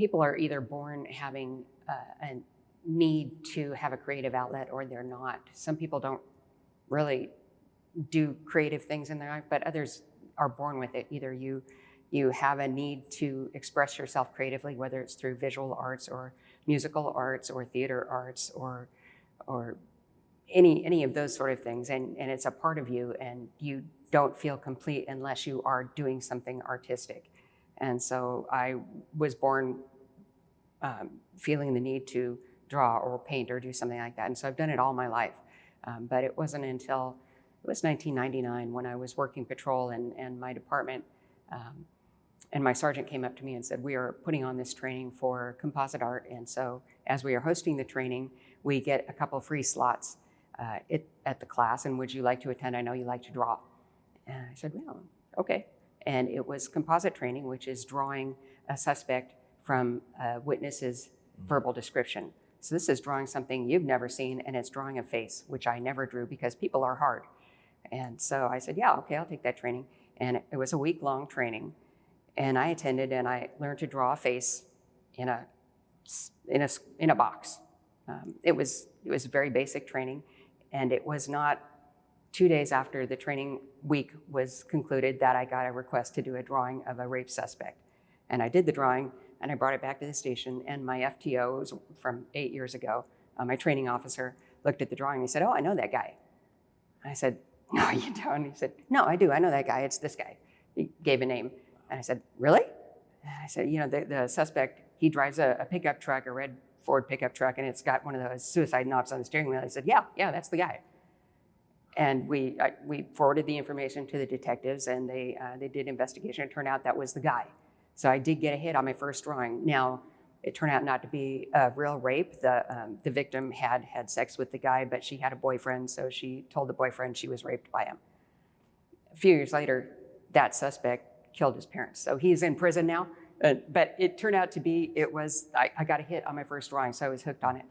people are either born having a need to have a creative outlet or they're not. Some people don't really do creative things in their life, but others are born with it. Either you have a need to express yourself creatively, whether it's through visual arts or musical arts or theater arts or any of those sort of things, and it's a part of you, and you don't feel complete unless you are doing something artistic. And so I was born feeling the need to draw or paint or do something like that, and so I've done it all my life. But it wasn't until it was 1999 when I was working patrol and my department, and my sergeant came up to me and said, we are putting on this training for composite art, and so as we are hosting the training, we get a couple free slots at the class, and would you like to attend? I know you like to draw. And I said, well, okay. And it was composite training, which is drawing a suspect from a witness's verbal description. So this is drawing something you've never seen, and it's drawing a face, which I never drew because people are hard. And so I said, yeah, okay, I'll take that training. And it was a week-long training, and I attended, and I learned to draw a face in a box. It was very basic training, and it was not 2 days after the training week was concluded that I got a request to do a drawing of a rape suspect. And I did the drawing, and I brought it back to the station, and my FTO, was from 8 years ago, my training officer, looked at the drawing and he said, oh, I know that guy. I said, no, you don't. He said, no, I do. I know that guy. It's this guy. He gave a name. And I said, really? And I said, the suspect, he drives a pickup truck, a red Ford pickup truck, and it's got one of those suicide knobs on the steering wheel. I said, yeah, that's the guy. And we forwarded the information to the detectives, and they did investigation. It turned out that was the guy. So I did get a hit on my first drawing. Now, it turned out not to be a real rape. The victim had sex with the guy, but she had a boyfriend, so she told the boyfriend she was raped by him. A few years later, that suspect killed his parents. So he's in prison now. But it turned out to be, I got a hit on my first drawing, so I was hooked on it.